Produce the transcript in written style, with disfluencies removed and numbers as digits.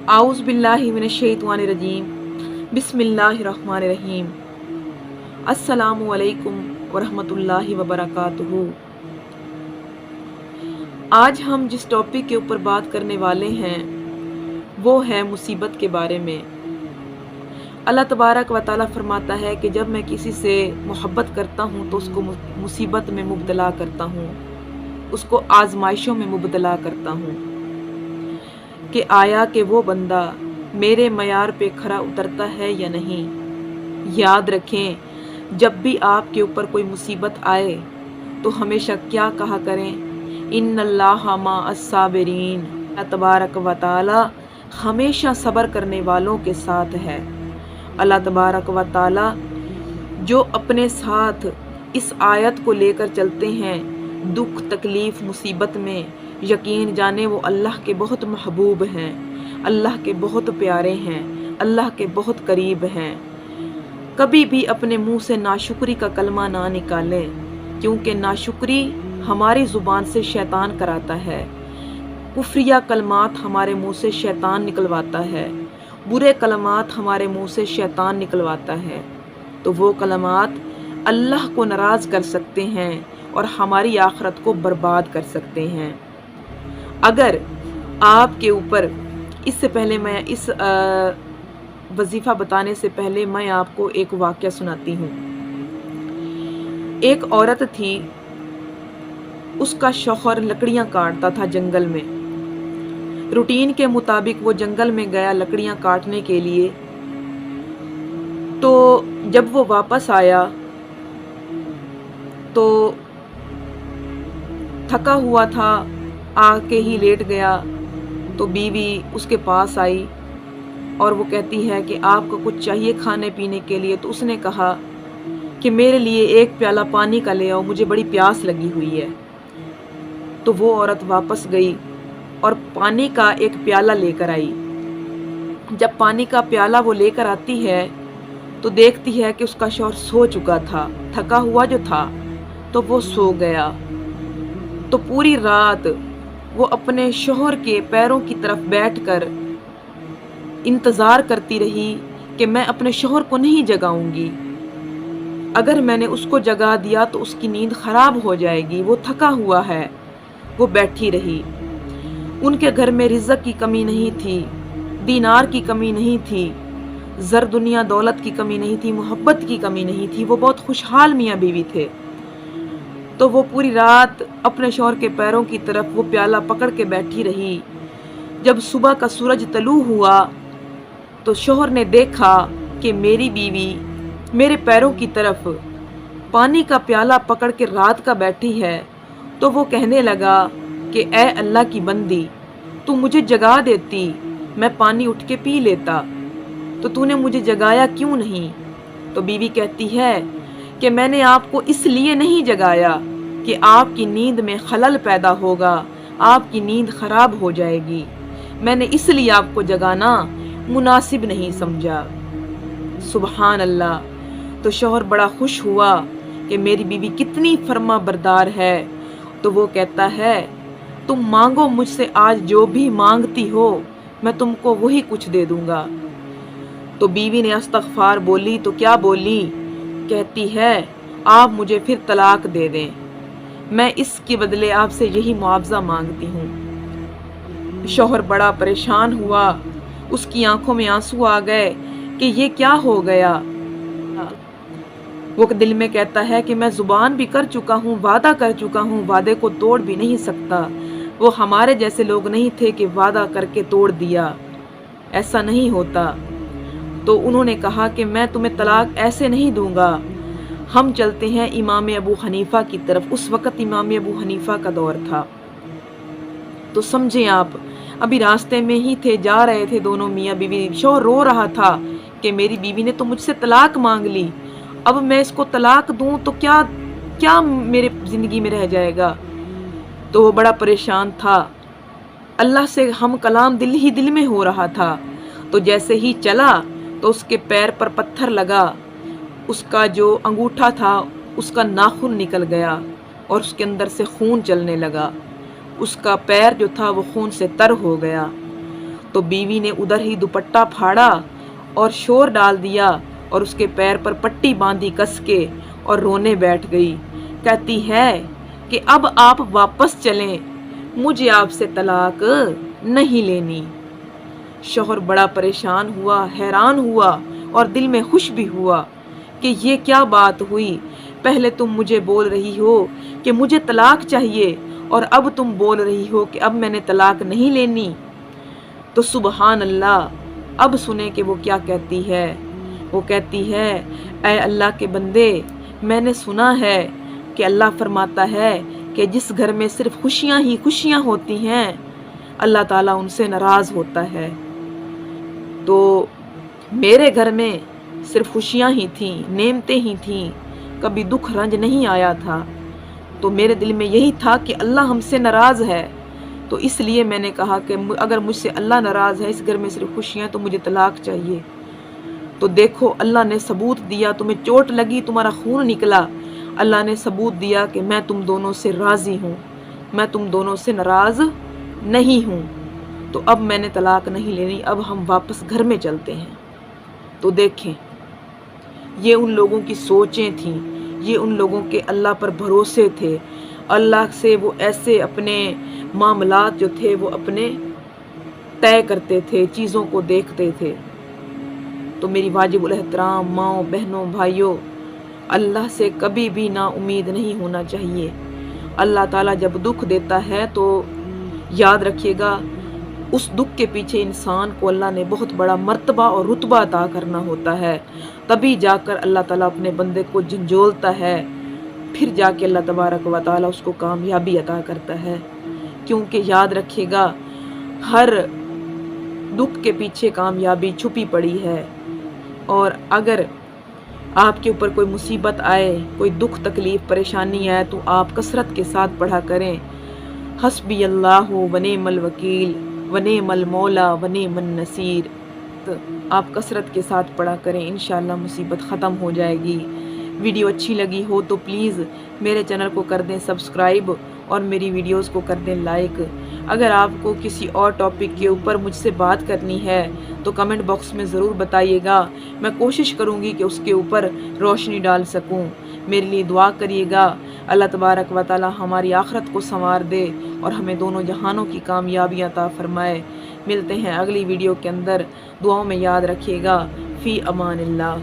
आऊज़ बिल्लाहि मिनश्शैतानिर्रजीम बिस्मिल्लाहिर्रहमानिर्रहीम अस्सलामु अलैकुम वरहमतुल्लाहि वबरकातुहू। आज हम जिस टॉपिक के ऊपर बात करने वाले हैं वो है मुसीबत के बारे में। अल्लाह तबारक व तआला फरमाता है कि जब मैं किसी से मोहब्बत करता हूँ तो उसको मुसीबत में मुब्तला करता हूँ, उसको आजमाइशों में मुब्तला करता हूँ कि आया कि वो बंदा मेरे मयार पे खरा उतरता है या नहीं। याद रखें, जब भी आपके ऊपर कोई मुसीबत आए तो हमेशा क्या कहा करें, इन्नल्लाहा मअस-साबिरीन। अल्लाह तबारक व तआला हमेशा सब्र करने वालों के साथ है। अल्लाह तबारक व तआला जो अपने साथ इस आयत को लेकर चलते हैं दुख तकलीफ़ मुसीबत में, यकीन जाने वो अल्लाह के बहुत महबूब हैं, अल्लाह के बहुत प्यारे हैं, अल्लाह के बहुत करीब हैं। कभी भी अपने मुंह से नाशुक्री का कलमा ना निकालें, क्योंकि नाशुक्री हमारी ज़ुबान से शैतान कराता है। कुफ्रिया कलमात हमारे मुंह से शैतान निकलवाता है, बुरे कलमात हमारे मुंह से शैतान निकलवाता है। तो वो कलमात अल्लाह को नाराज़ कर सकते हैं और हमारी आखिरत को बर्बाद कर सकते हैं। अगर आपके ऊपर, इससे पहले मैं इस वजीफ़ा बताने से पहले मैं आपको एक वाक़या सुनाती हूँ। एक औरत थी, उसका शौहर लकड़ियाँ काटता था जंगल में। रूटीन के मुताबिक वो जंगल में गया लकड़ियाँ काटने के लिए। तो जब वो वापस आया तो थका हुआ था, आके ही लेट गया। तो बीवी उसके पास आई और वो कहती है कि आपको कुछ चाहिए खाने पीने के लिए। तो उसने कहा कि मेरे लिए एक प्याला पानी का ले आओ, मुझे बड़ी प्यास लगी हुई है। तो वो औरत वापस गई और पानी का एक प्याला लेकर आई। जब पानी का प्याला वो लेकर आती है तो देखती है कि उसका शौहर सो चुका था, थका हुआ जो था, तो वो सो गया। तो पूरी रात वो अपने शौहर के पैरों की तरफ बैठकर इंतज़ार करती रही कि मैं अपने शौहर को नहीं जगाऊंगी, अगर मैंने उसको जगा दिया तो उसकी नींद खराब हो जाएगी, वो थका हुआ है। वो बैठी रही। उनके घर में रिज़्क़ की कमी नहीं थी, दीनार की कमी नहीं थी, ज़र दुनिया दौलत की कमी नहीं थी, मोहब्बत की कमी नहीं थी। वो बहुत खुशहाल मियाँ बीवी थे। तो वो पूरी रात अपने शौहर के पैरों की तरफ वो प्याला पकड़ के बैठी रही। जब सुबह का सूरज तलू हुआ तो शौहर ने देखा कि मेरी बीवी मेरे पैरों की तरफ पानी का प्याला पकड़ के रात का बैठी है। तो वो कहने लगा कि ऐ अल्लाह की बंदी, तू मुझे जगा देती, मैं पानी उठ के पी लेता, तो तूने मुझे जगाया क्यों नहीं। तो बीवी कहती है कि मैंने आपको इसलिए नहीं जगाया कि आपकी नींद में खलल पैदा होगा, आपकी नींद खराब हो जाएगी। मैंने इसलिए आपको जगाना मुनासिब नहीं समझा। सुबहान अल्लाह। तो शौहर बड़ा खुश हुआ कि मेरी बीवी कितनी फर्मा बरदार है। तो वो कहता है, तुम मांगो मुझसे आज जो भी मांगती हो, मैं तुमको वही कुछ दे दूंगा। तो बीवी ने इस्तग़फ़ार बोली। तो क्या बोली? कहती है, आप मुझे फिर तलाक दे दें, मैं इसके बदले आपसे यही मुआवजा मांगती हूँ। शौहर बड़ा परेशान हुआ, उसकी आंखों में आंसू आ गए कि ये क्या हो गया। वो दिल में कहता है कि मैं ज़ुबान भी कर चुका हूँ, वादा कर चुका हूँ, वादे को तोड़ भी नहीं सकता। वो हमारे जैसे लोग नहीं थे कि वादा करके तोड़ दिया, ऐसा नहीं होता। तो उन्होंने कहा कि मैं तुम्हें तलाक ऐसे नहीं दूंगा, हम चलते हैं इमाम अबू हनीफ़ा की तरफ। उस वक़्त इमाम अबू हनीफ़ा का दौर था। तो समझें आप, अभी रास्ते में ही थे, जा रहे थे दोनों मियाँ बीवी। शौहर रो रहा था कि मेरी बीवी ने तो मुझसे तलाक मांग ली, अब मैं इसको तलाक दूं तो क्या क्या मेरे ज़िंदगी में रह जाएगा। तो वो बड़ा परेशान था। अल्लाह से हम कलाम दिल ही दिल में हो रहा था। तो जैसे ही चला तो उसके पैर पर पत्थर लगा, उसका जो अंगूठा था उसका नाखून निकल गया और उसके अंदर से खून चलने लगा। उसका पैर जो था वो खून से तर हो गया। تو بیوی نے ادھر ہی دوپٹہ پھاڑا اور شور ڈال دیا اور اس کے پیر پر پٹی باندھی کس کے اور رونے بیٹھ گئی۔ کہتی ہے کہ اب آپ واپس چلیں، مجھے آپ سے طلاق نہیں لینی۔ شوہر بڑا پریشان ہوا، حیران ہوا اور دل میں خوش بھی ہوا کہ یہ کیا بات ہوئی، پہلے تم مجھے بول رہی ہو کہ مجھے طلاق چاہیے اور اب تم بول رہی ہو کہ اب میں نے طلاق نہیں لینی۔ تو سبحان اللہ، اب سنیں کہ وہ کیا کہتی ہے۔ وہ کہتی ہے، اے اللہ کے بندے، میں نے سنا ہے کہ اللہ فرماتا ہے کہ جس گھر میں صرف خوشیاں ہی خوشیاں ہوتی ہیں اللہ تعالیٰ ان سے ناراض ہوتا ہے۔ تو میرے گھر میں صرف خوشیاں ہی تھیں، نعمتیں ہی تھیں، کبھی دکھ رنج نہیں آیا تھا۔ تو میرے دل میں یہی تھا کہ اللہ ہم سے ناراض ہے، تو اس لیے میں نے کہا کہ اگر مجھ سے اللہ ناراض ہے، اس گھر میں صرف خوشیاں، تو مجھے طلاق چاہیے۔ تو دیکھو اللہ نے ثبوت دیا، تمہیں چوٹ لگی، تمہارا خون نکلا، اللہ نے ثبوت دیا کہ میں تم دونوں سے راضی ہوں، میں تم دونوں سے ناراض نہیں ہوں، تو اب میں نے طلاق نہیں لینی، اب ہم واپس گھر میں چلتے ہیں۔ تو دیکھیں، یہ ان لوگوں کی سوچیں تھیں، یہ ان لوگوں کے اللہ پر بھروسے تھے، اللہ سے وہ ایسے اپنے معاملات جو تھے وہ اپنے طے کرتے تھے، چیزوں کو دیکھتے تھے۔ تو میری واجب الاحترام ماؤں، بہنوں، بھائیوں، اللہ سے کبھی بھی نا امید نہیں ہونا چاہیے۔ اللہ تعالیٰ جب دکھ دیتا ہے تو یاد رکھیے گا، اس دکھ کے پیچھے انسان کو اللہ نے بہت بڑا مرتبہ اور رتبہ عطا کرنا ہوتا ہے، تبھی جا کر اللہ تعالیٰ اپنے بندے کو جھنجھولتا ہے، پھر جا کے اللہ تبارک و تعالیٰ اس کو کامیابی عطا کرتا ہے۔ کیونکہ یاد رکھیے گا، ہر دکھ کے پیچھے کامیابی چھپی پڑی ہے، اور اگر آپ کے اوپر کوئی مصیبت آئے، کوئی دکھ تکلیف پریشانی آئے، تو آپ کثرت کے ساتھ پڑھا کریں، حسبی اللہ ونعم الوکیل ونعم المولا ونعم النصیر۔ تو آپ کثرت کے ساتھ پڑھا کریں، انشاءاللہ مصیبت ختم ہو جائے گی۔ ویڈیو اچھی لگی ہو تو پلیز میرے چینل کو کر دیں سبسکرائب اور میری ویڈیوز کو کر دیں لائک۔ اگر آپ کو کسی اور ٹاپک کے اوپر مجھ سے بات کرنی ہے تو کمنٹ باکس میں ضرور بتائیے گا، میں کوشش کروں گی کہ اس کے اوپر روشنی ڈال سکوں۔ میرے لیے دعا کریے گا، اللہ تبارک و تعالی ہماری آخرت کو سنوار دے اور ہمیں دونوں جہانوں کی کامیابی عطا فرمائے۔ ملتے ہیں اگلی ویڈیو کے اندر، دعاؤں میں یاد رکھیے گا۔ فی امان اللہ۔